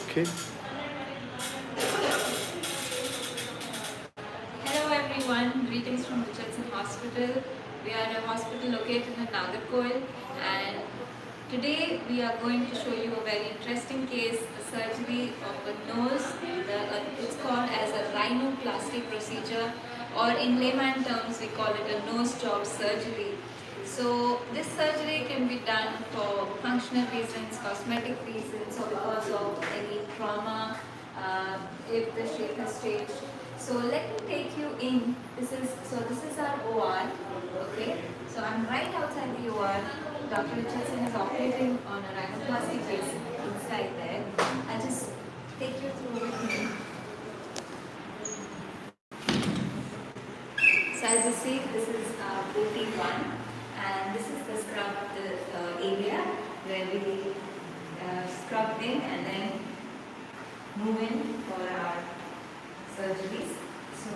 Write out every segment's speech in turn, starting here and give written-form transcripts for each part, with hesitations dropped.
Okay. Hello everyone, greetings from Richardson Hospital. We are a hospital located in Nagercoil, and today we are going to show you a very interesting case, a surgery of a nose. It's called as a rhinoplasty procedure, or in layman terms we call it a nose job surgery. So this surgery can be done for functional reasons, cosmetic reasons, or because of any trauma, if the shape has changed. So let me take you in. This is our OR. Okay. So I'm right outside the OR. Dr. Richardson is operating on a rhinoplasty case inside there. I'll just take you through with me. So as you see, this is OT1, and this is the scrub area where we scrub in and then move in for our surgeries. So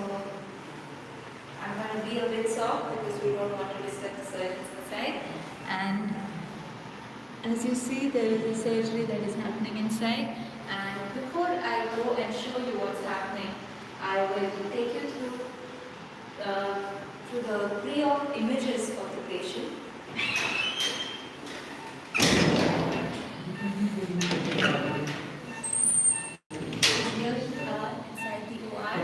I'm going to be a bit soft because we don't want to disturb the surgeons inside. And as you see, there is a surgery that is happening inside. And before I go and show you what's happening, I will take you through the pre-op images of the patient. Here we are inside the OR,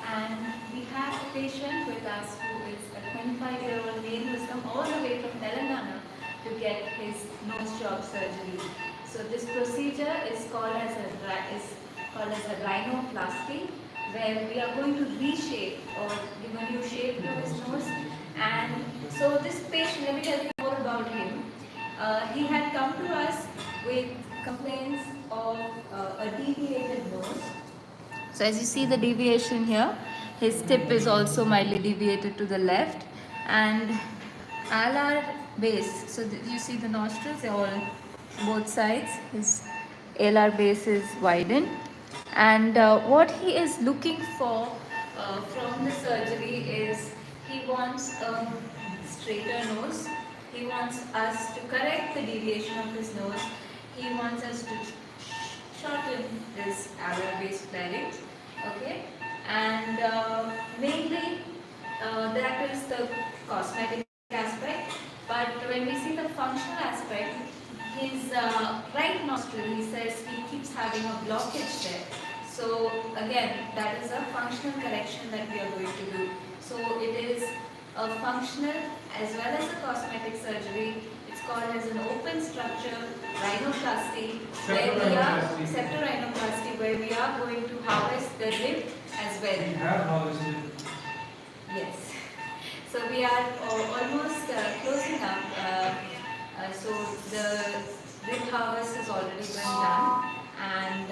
and we have a patient with us who is a 25-year-old male who has come all the way from Telangana to get his nose job surgery. So this procedure is called as a rhinoplasty, where we are going to reshape or give a new shape to his nose. And so this patient, let me tell you more about him. He had come to us with complaints of a deviated nose. So as you see the deviation here, his tip is also mildly deviated to the left, and alar base, so you see the nostrils, they're all both sides, his alar base is widened, and what he is looking for from the surgery is he wants a straighter nose. He wants us to correct the deviation of his nose. He wants us to shorten this alar base flaring. Okay, and mainly that is the cosmetic aspect. But when we see the functional aspect, his right nostril, he says he keeps having a blockage there. So again, that is a functional correction that we are going to do. So it is a functional as well as a cosmetic surgery. It's called as an open structure rhinoplasty, septorhinoplasty, where we are going to harvest the lip as well. We have harvested. Yes. So we are almost closing up. So the lip harvest has already been done, and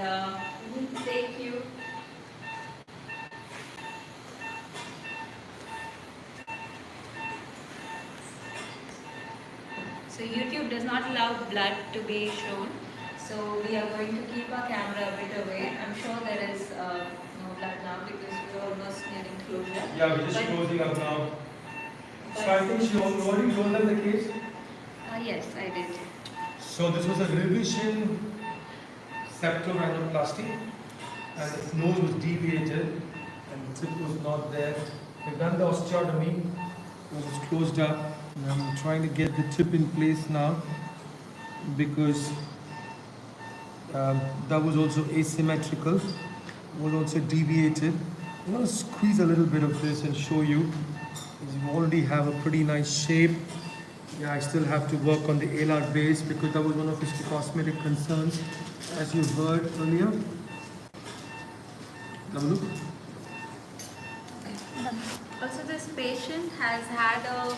we will take you. So YouTube does not allow blood to be shown, so we are going to keep our camera a bit away. I'm sure there is no blood now because we're almost nearing closure. Yeah, we're just closing up now. So I think you already told them the case? Yes, I did. So this was a revision septorhinoplasty, and his nose was deviated and the tip was not there. We've done the osteotomy, it was closed up. And I'm trying to get the tip in place now because that was also asymmetrical, was also deviated. I'm going to squeeze a little bit of this and show you. You already have a pretty nice shape. Yeah, I still have to work on the alar base because that was one of his cosmetic concerns, as you heard earlier. Have a look. Also, this patient has had a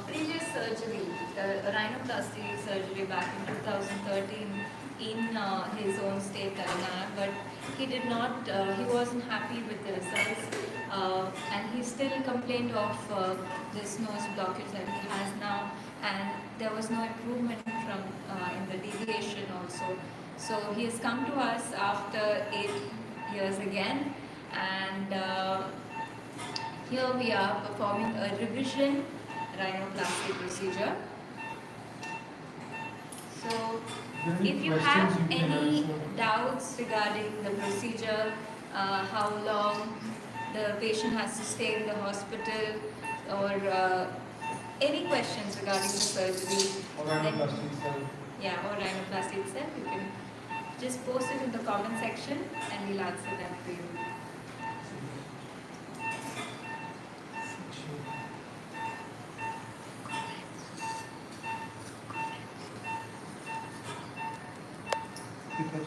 previous surgery, a rhinoplasty surgery back in 2013 in his own state, Telangana, but he did not, he wasn't happy with the results, and he still complained of this nose blockage that he has now, and there was no improvement from in the deviation also. So he has come to us after 8 years again, and here we are performing a revision rhinoplasty procedure. So if you have any doubts doubts regarding the procedure, how long the patient has to stay in the hospital, or any questions regarding the surgery, Or rhinoplasty itself. yeah, or rhinoplasty itself, you can just post it in the comment section and we'll answer them for you. Because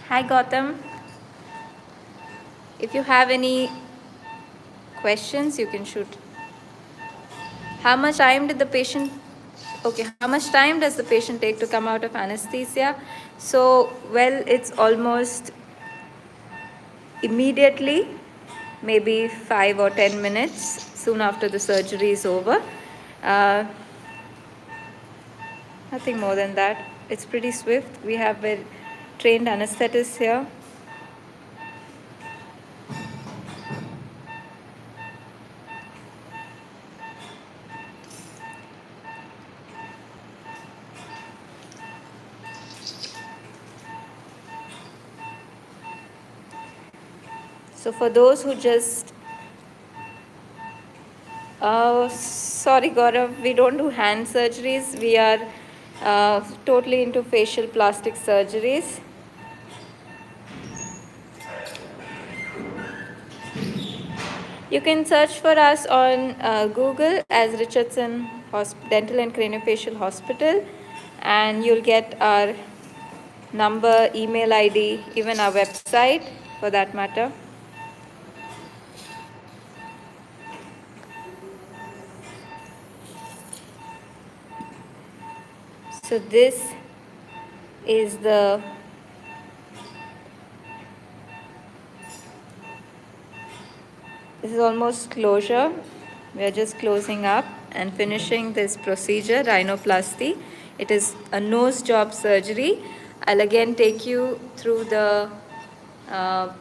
Hi Gautam. If you have any questions, you can shoot. How much time did the patient, okay, how much time does the patient take to come out of anesthesia? So, well, it's almost immediately, maybe 5 or 10 minutes soon after the surgery is over. Nothing more than that. It's pretty swift. We have a trained anesthetist here. So for those who just, sorry Gaurav, we don't do hand surgeries. We are totally into facial plastic surgeries. You can search for us on Google as Richardson Dental and Craniofacial Hospital, and you'll get our number, email ID, even our website for that matter. So this is almost closure. We are just closing up and finishing this procedure, rhinoplasty. It is a nose job surgery. I'll again take you through the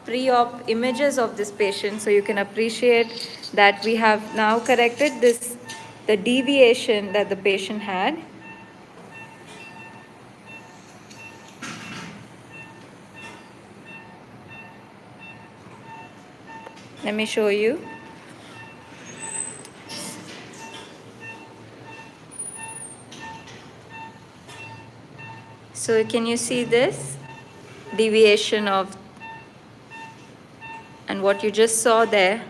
pre-op images of this patient so you can appreciate that we have now corrected the deviation that the patient had. Let me show you. So can you see this deviation of, and what you just saw there?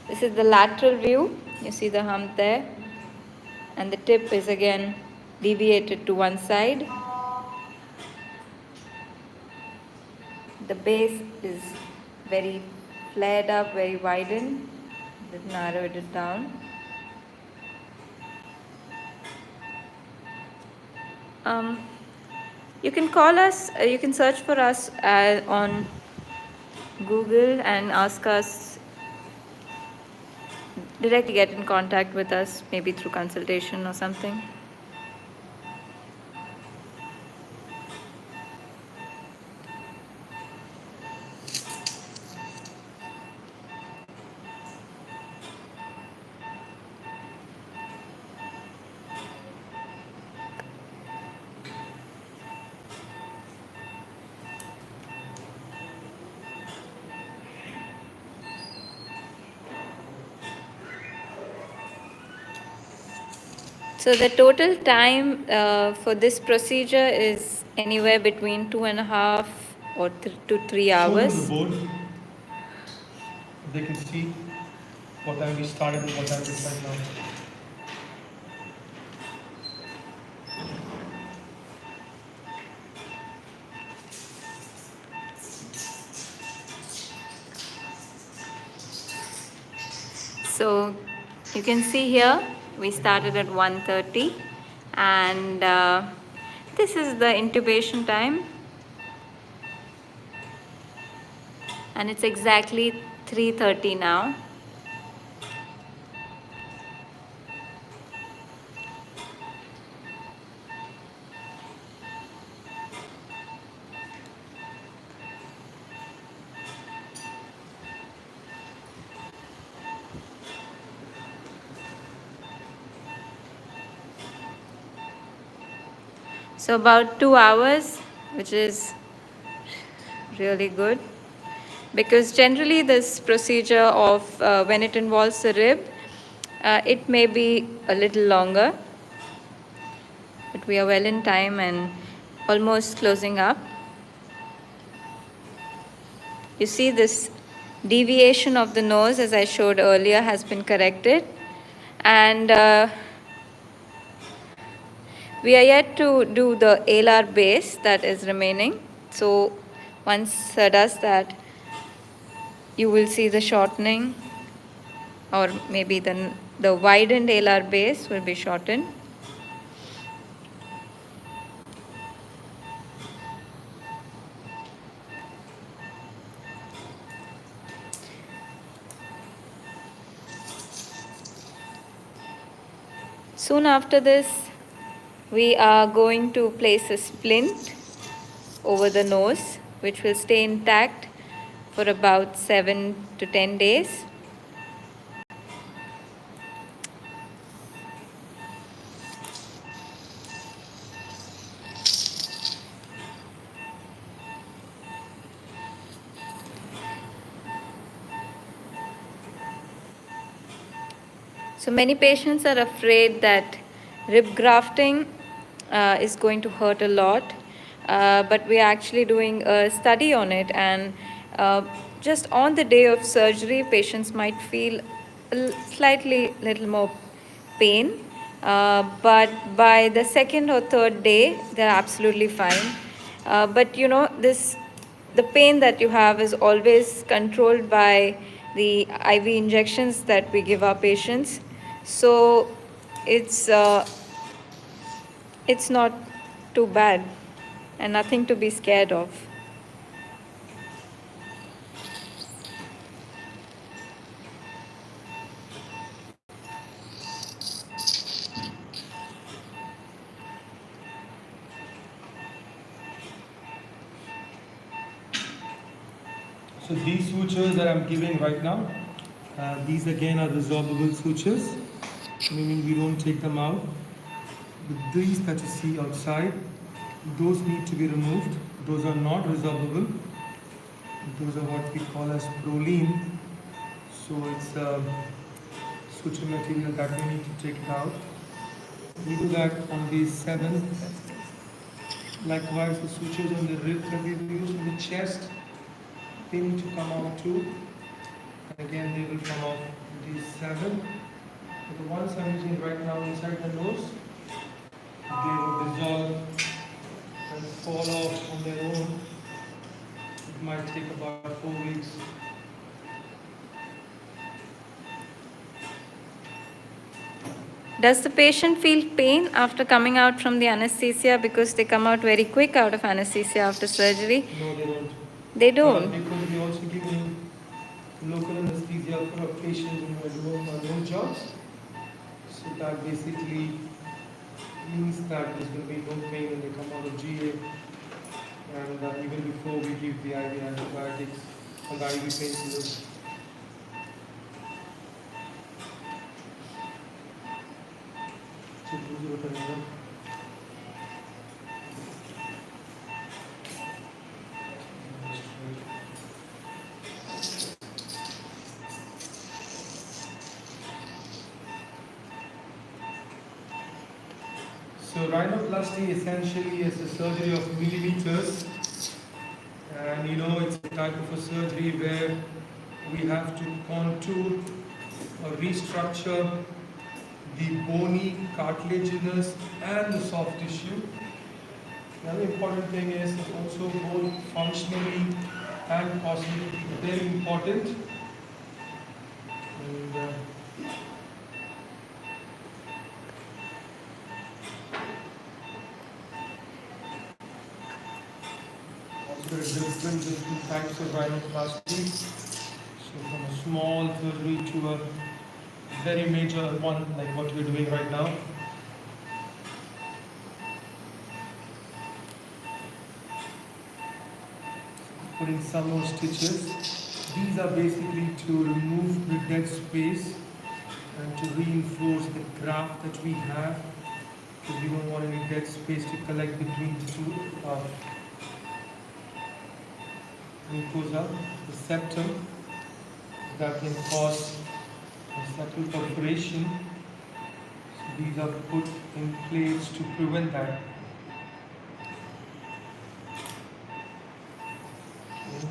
This is the lateral view. You see the hump there, and the tip is again deviated to one side. The base is very flared up, very widened. Just narrowed it down. You can call us, you can search for us on Google and ask us, directly get in contact with us, maybe through consultation or something. So the total time for this procedure is anywhere between 2.5 or to 3 hours. show them the board. They can see what time we started and what time it is right now. So you can see here we started at 1:30, and this is the intubation time, and it's exactly 3:30 now. So about 2 hours, which is really good, because generally this procedure of when it involves the rib, it may be a little longer, but we are well in time and almost closing up. You see this deviation of the nose, as I showed earlier, has been corrected, and we are yet to do the alar base that is remaining. So once does that, you will see the shortening, or maybe the widened alar base will be shortened. Soon after this, we are going to place a splint over the nose, which will stay intact for about 7 to 10 days. So many patients are afraid that rib grafting is going to hurt a lot, but we are actually doing a study on it, and just on the day of surgery, patients might feel slightly little more pain, but by the second or third day, they're absolutely fine. But you know, the pain that you have is always controlled by the IV injections that we give our patients. So it's not too bad and nothing to be scared of. So these sutures that I'm giving right now, these again are resorbable sutures, meaning we don't take them out. But these that you see outside, those need to be removed. Those are not resorbable. Those are what we call as proline. So it's suture material that we need to take it out. We do that on day 7. Likewise, the sutures on the ribs that we use on the chest, they need to come out too. And again, they will come out on day 7. But the ones I'm using right now inside the nose, they will dissolve and fall off on their own. It might take about 4 weeks. Does the patient feel pain after coming out from the anesthesia, because they come out very quick out of anesthesia after surgery? No, they don't. They don't. Because we also give local anesthesia for our patients who are doing our own jobs. So that basically means that there's going to be no pain when they come out of GA. And even before we give the IV antibiotics and the IV painkillers. So rhinoplasty essentially is a surgery of millimeters, and you know it's a type of a surgery where we have to contour or restructure the bony, cartilaginous and the soft tissue. Another important thing is also both functionally and cosmetically very important. And, there are different types of rhinoplasty. So from a small surgery to a very major one like what we're doing right now. Putting some more stitches. These are basically to remove the dead space and to reinforce the graft that we have because we don't want any dead space to collect between the two mucosa, the septum. That can cause a septal perforation. So these are put in place to prevent that. Okay.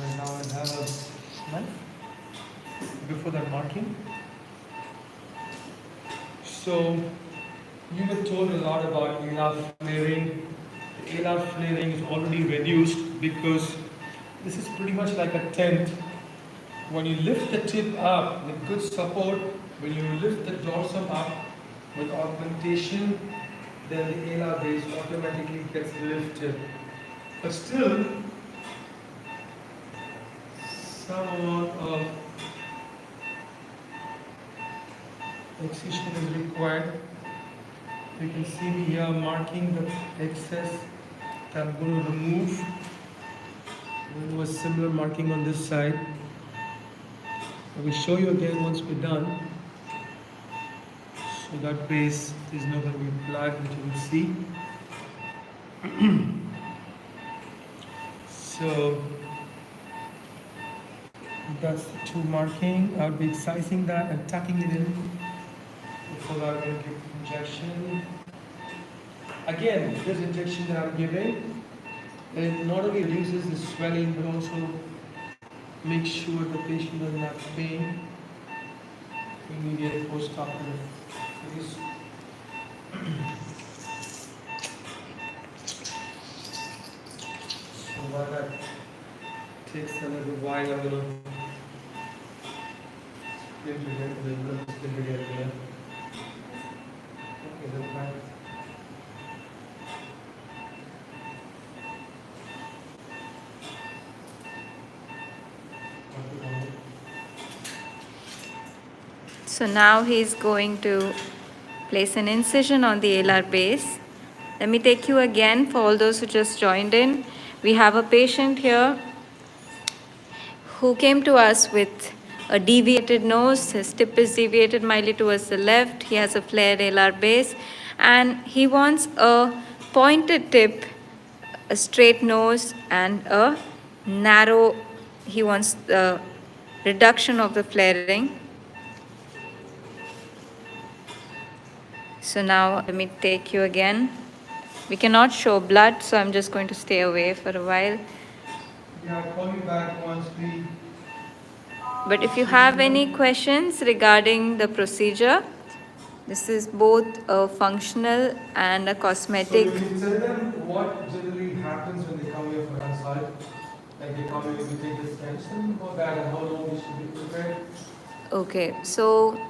And now I have a knife before that marking. So you were told a lot about alar flaring. The alar flaring is already reduced because this is pretty much like a tent. When you lift the tip up with good support, when you lift the dorsum up with augmentation, then the alar base automatically gets lifted. But still, some amount of excision is required. You can see me here marking the excess that I'm going to remove. We'll do a similar marking on this side. I will show you again once we're done. So that base is not going to be black, which you will see. So that's the two marking. I'll be excising that and tucking it in before I will give injection. Again, this injection that I'm giving, it not only reduces the swelling but also makes sure the patient doesn't have pain immediate post-operative. Because so while that takes a little while, I'm gonna give you the blood here. Okay, that's fine. So now he's going to place an incision on the alar base. Let me take you again for all those who just joined in. We have a patient here who came to us with a deviated nose. His tip is deviated mildly towards the left. He has a flared alar base and he wants a pointed tip, a straight nose and a narrow, he wants the reduction of the flaring. So now let me take you again. We cannot show blood, so I'm just going to stay away for a while. Yeah, I'll call you back once we... But if you have any questions regarding the procedure, this is both a functional and a cosmetic. So you can tell them what generally happens when they come here for consult. Like they come here, we take the steps and all that, and how long they should be prepared. Okay, so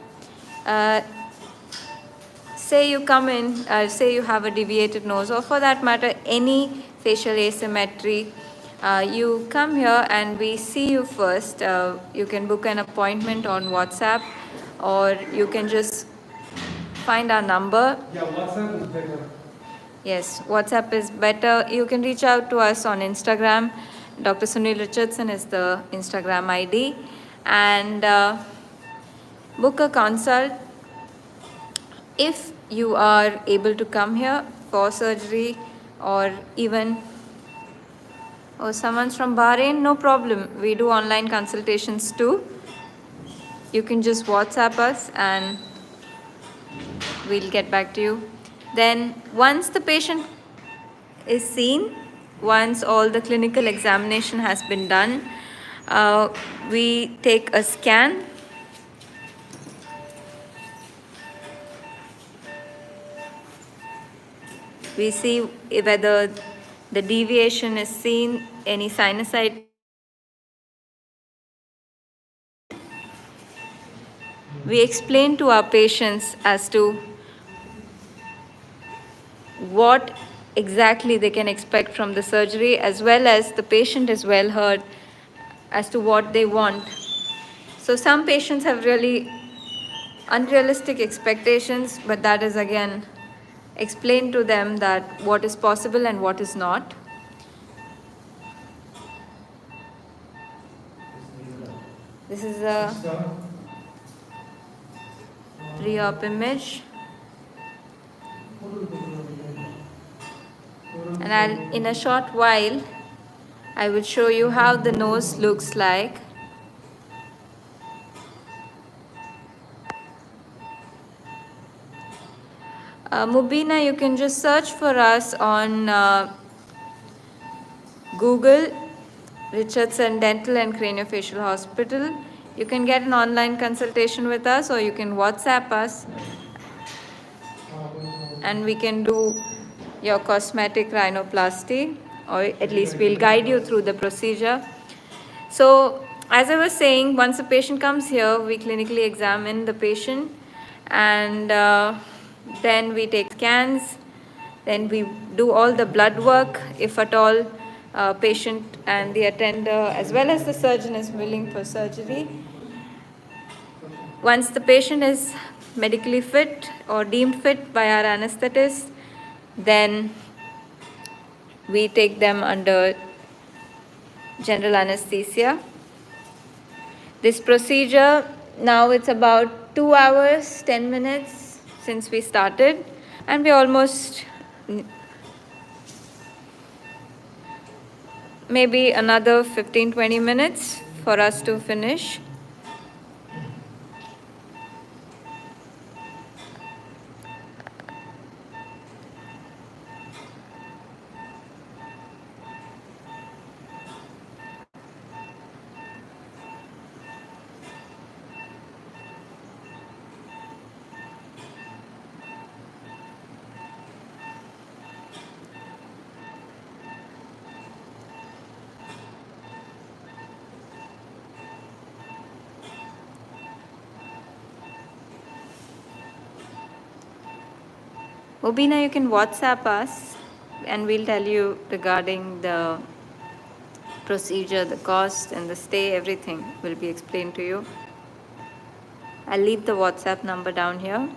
say you come in, say you have a deviated nose, or for that matter, any facial asymmetry. You come here and we see you first. You can book an appointment on WhatsApp, or you can just find our number. Yeah, WhatsApp is better. Yes, WhatsApp is better. You can reach out to us on Instagram. Dr. Sunil Richardson is the Instagram ID. And book a consult. If you are able to come here for surgery, or even someone's from Bahrain, no problem. We do online consultations too. You can just WhatsApp us and we'll get back to you. Then once the patient is seen, once all the clinical examination has been done, we take a scan. We see whether the deviation is seen, any sinusitis. We explain to our patients as to what exactly they can expect from the surgery, as well as the patient is well heard as to what they want. So some patients have really unrealistic expectations, but that is again explain to them that what is possible and what is not. This is a pre-op image. And in a short while, I will show you how the nose looks like. Mubina, you can just search for us on Google, Richardson Dental and Craniofacial Hospital. You can get an online consultation with us, or you can WhatsApp us, and we can do your cosmetic rhinoplasty, or at least we'll guide you through the procedure. So, as I was saying, once a patient comes here, we clinically examine the patient, and then we take scans, then we do all the blood work, if at all patient and the attender as well as the surgeon is willing for surgery. Once the patient is medically fit or deemed fit by our anesthetist, then we take them under general anesthesia. This procedure, now it's about 2 hours, 10 minutes since we started, and we almost maybe another 15-20 minutes for us to finish. Obina, you can WhatsApp us and we'll tell you regarding the procedure, the cost and the stay, everything will be explained to you. I'll leave the WhatsApp number down here.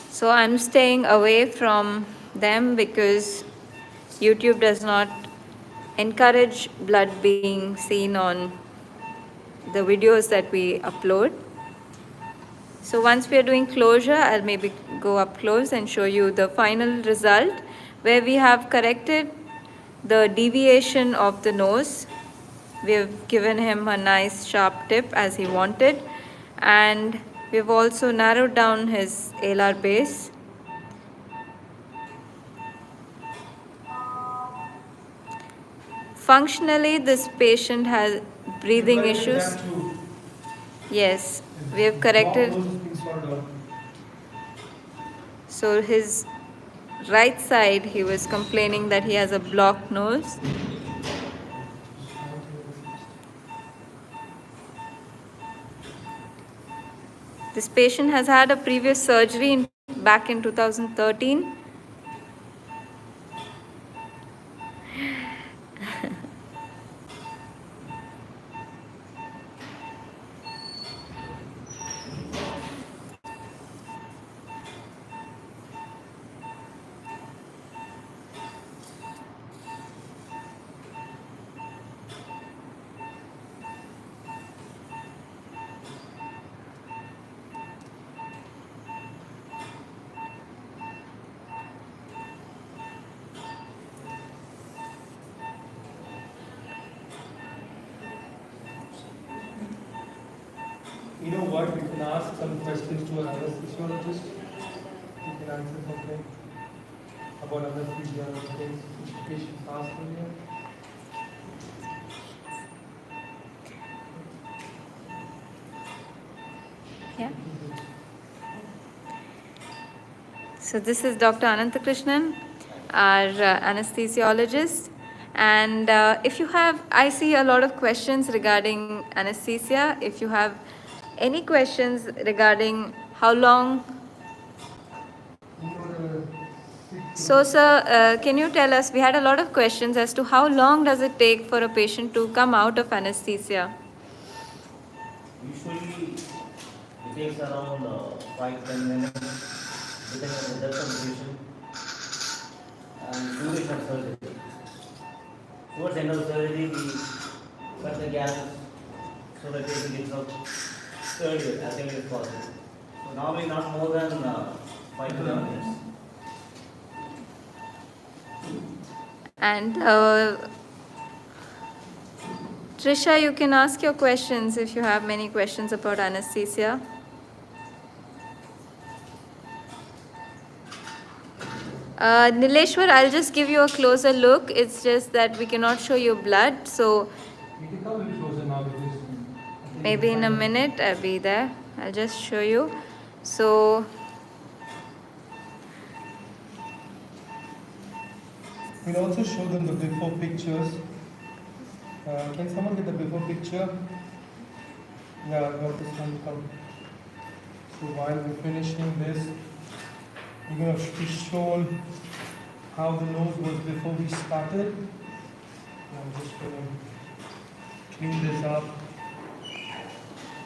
So I'm staying away from them because YouTube does not encourage blood being seen on the videos that we upload. So once we are doing closure, I'll maybe go up close and show you the final result where we have corrected the deviation of the nose. We have given him a nice sharp tip as he wanted, and we've also narrowed down his alar base. Functionally, this patient has breathing issues. Yes, we have corrected. So his right side, he was complaining that he has a blocked nose. This patient has had a previous surgery back in 2013. You know what, we can ask some questions to our anesthesiologist. You can answer something about anesthesia and things which patients ask earlier. Yeah. So this is Dr. Ananthakrishnan, our anesthesiologist. And if you have, I see a lot of questions regarding anesthesia. If you have any questions regarding how long. So sir, can you tell us, we had a lot of questions as to how long does it take for a patient to come out of anesthesia? Usually it takes around 5-10 minutes depending on the depth of the patient and duration of surgery. Towards the end of the surgery, we cut the gases so that the patient gets out earlier as early as possible. So normally not more than 5 to 10 minutes. And Trisha, you can ask your questions if you have many questions about anesthesia. Nileshwar, I'll just give you a closer look. It's just that we cannot show you blood, so You can come a little closer now because maybe in a minute I'll be there. I'll just show you. So we'll also show them the before pictures. Can someone get the before picture? Yeah, I've got this one come. So while we're finishing this, we're going to be shown how the nose was before we started. I'm just going to clean this up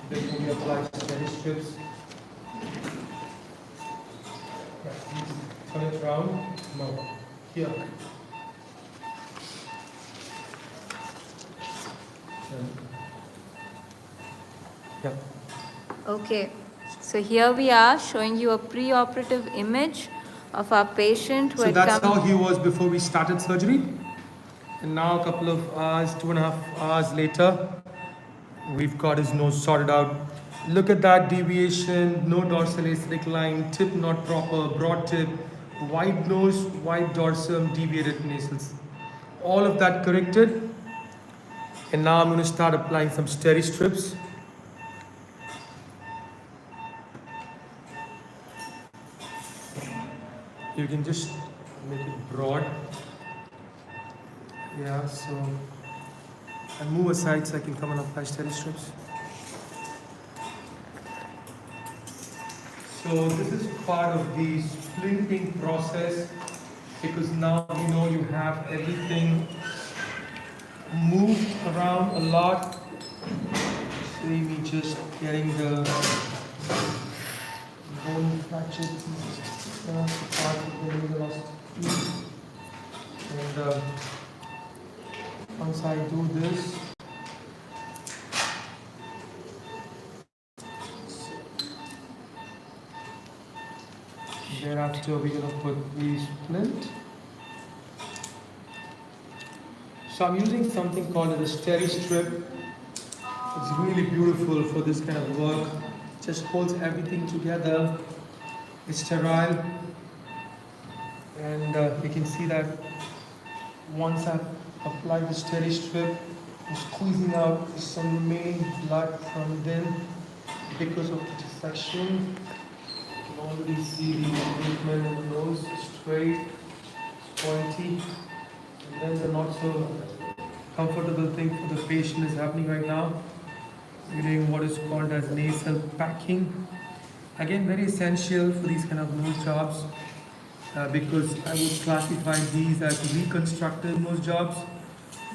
before we apply steady strips. Yeah, turn it around. No, here. Yeah. okay, so here we are showing you a pre-operative image of our patient who So had that's come. how he was before we started surgery. And now a couple of hours, 2.5 hours later, we've got his nose sorted out. Look at that deviation, no dorsal aesthetic line, tip not proper, broad tip, wide nose, wide dorsum, deviated nasals. All of that corrected. And now I'm going to start applying some steri strips. You can just make it broad. Yeah, so and move aside so I can come and apply steri strips. So this is part of the splinting process because now you know you have everything moved around a lot. See me just getting the bone fractured part of the last piece. And once I do this, thereafter we're going to put the splint. So I'm using something called a steri strip. It's really beautiful for this kind of work. Just holds everything together. It's sterile. And you can see that once I've applied the steri strip, I'm squeezing out some remaining blood from within because of the dissection. You can already see the movement in the nose, straight, pointy. And then the not so comfortable thing for the patient is happening right now. We're doing what is called as nasal packing. Again, very essential for these kind of nose jobs because I would classify these as reconstructive nose jobs,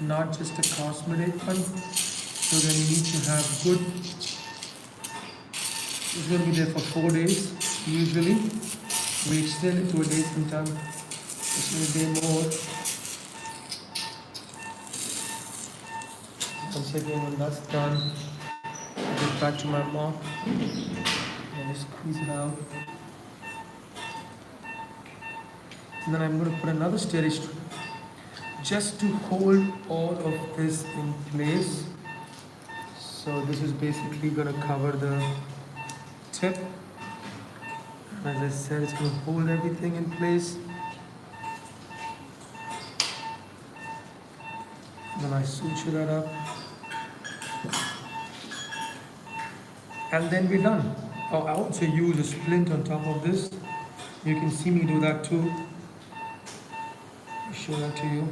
not just a cosmetic one. So then you need to have good. It's going to be there for 4 days usually. We extend it to a day sometime. It's a day more. Once again, when that's done, I get back to my mop and just squeeze it out. And then I'm going to put another steri strip just to hold all of this in place. So this is basically going to cover the tip. And as I said, it's going to hold everything in place. Then I suture that up. And then we're done. Oh, I also use a splint on top of this. You can see me do that too. I'll show that to you.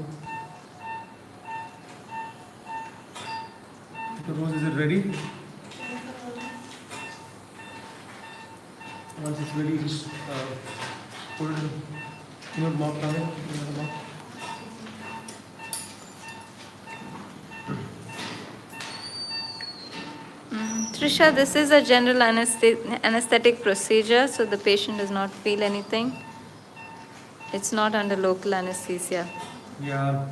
The rose, is it ready? Once it's ready, just put it in. You know, mop on it. Trisha, this is a general anesthetic procedure, so the patient does not feel anything. It's not under local anesthesia. Yeah,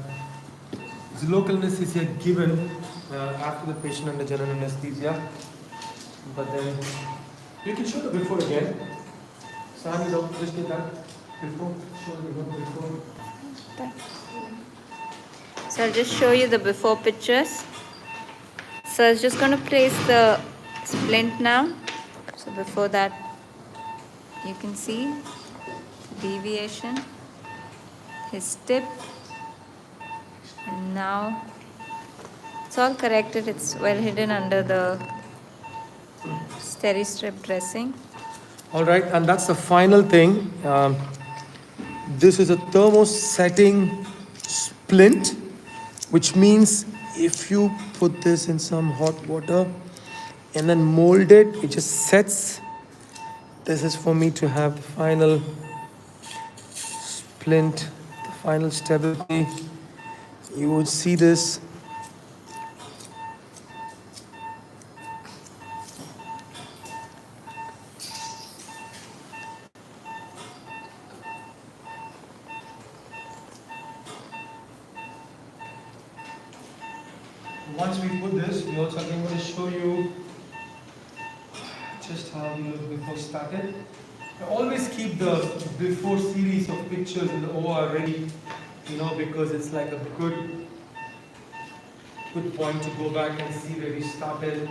it's local anesthesia given after the patient under general anesthesia. But then you can show the before again. Sami, just get that before. Show the before. So I'll just show you the before pictures. So I was just going to place the splint now. So before that, you can see deviation, his tip, and now it's all corrected. It's well hidden under the steri-strip dressing. All right, and that's the final thing. This is a Thermos setting splint, which means if you put this in some hot water and then mold it, it just sets. This is for me to have the final splint, the final stability. You would see this. Once we put this, we also again going to show you just how we look before started. I always keep the before series of pictures in the OR ready, because it's like a good point to go back and see where we started,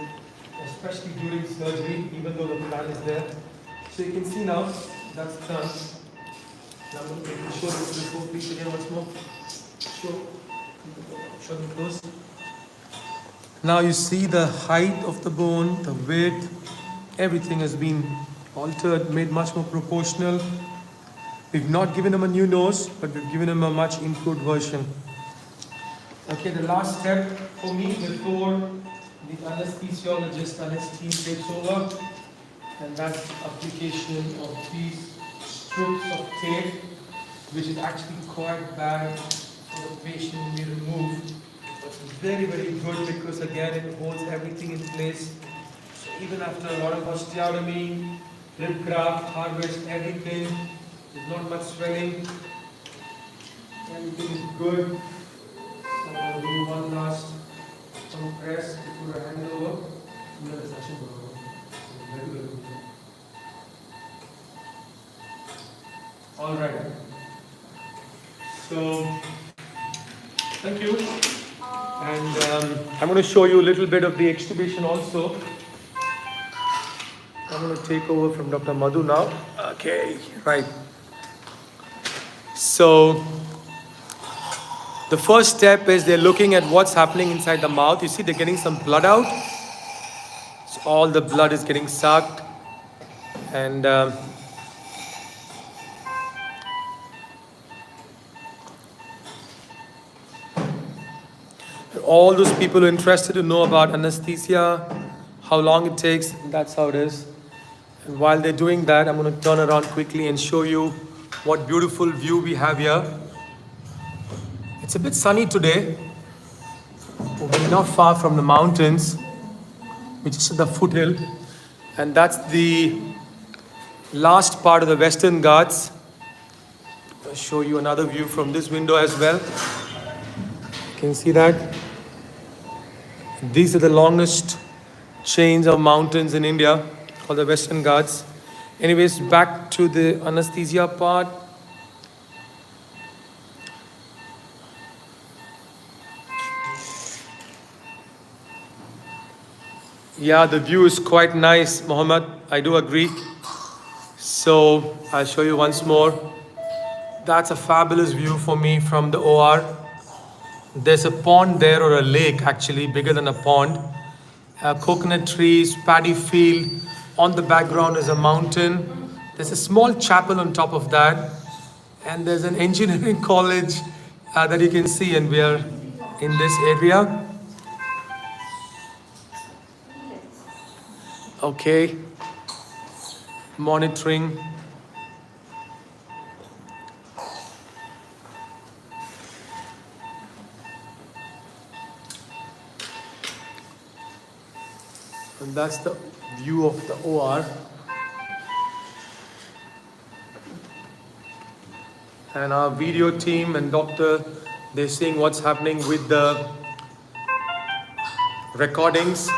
especially during surgery, even though the plan is there. So you can see now, that's done. Now I'm going to show this before piece again once more. Show them close. Now you see the height of the bone, the width, everything has been altered, made much more proportional. We've not given him a new nose, but we've given him a much improved version. Okay, the last step for me before the anesthesiologist takes over, and that's application of these strips of tape, which is actually quite bad for the patient to be removed. Very, very good because again it holds everything in place. So even after a lot of osteotomy, rib graft, harvest, everything, there's not much swelling. Everything is good. So I'll do one last press before I hand it over. All right. So thank you. And I'm going to show you a little bit of the extubation also. I'm going to take over from Dr. Madhu now. Okay, right. So the first step is they're looking at what's happening inside the mouth. You see they're getting some blood out. So all the blood is getting sucked. And all those people who are interested to know about anesthesia, how long it takes, that's how it is. And while they're doing that, I'm going to turn around quickly and show you what beautiful view we have here. It's a bit sunny today. We're not far from the mountains, which is the foothill. And that's the last part of the Western Ghats. I'll show you another view from this window as well. You can see that. These are the longest chains of mountains in India, called the Western Ghats. Anyways, back to the anesthesia part. Yeah, the view is quite nice, Mohammed. I do agree. So I'll show you once more. That's a fabulous view for me from the OR. There's a pond there, or a lake actually, bigger than a pond. Coconut trees, paddy field. On the background is a mountain. There's a small chapel on top of that. And there's an engineering college that you can see, and we are in this area. Okay. Monitoring. And that's the view of the OR. And our video team and doctor, they're seeing what's happening with the recordings.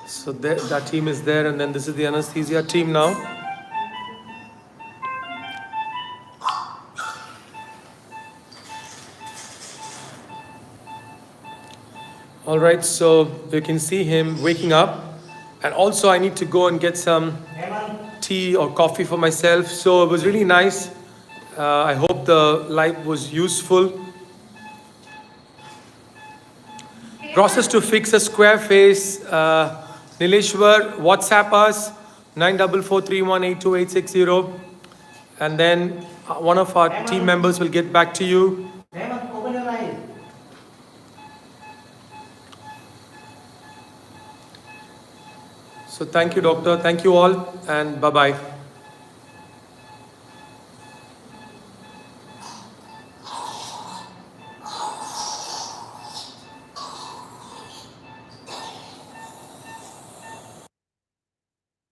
So that team is there, and then this is the anesthesia team now. All right, so you can see him waking up. And also I need to go and get some tea or coffee for myself. So it was really nice. I hope the live was useful. Process to fix a square face. Nileshwar, WhatsApp us 9443182860, and then one of our team members will get back to you. Open your eyes. So thank you, doctor. Thank you all, and bye-bye.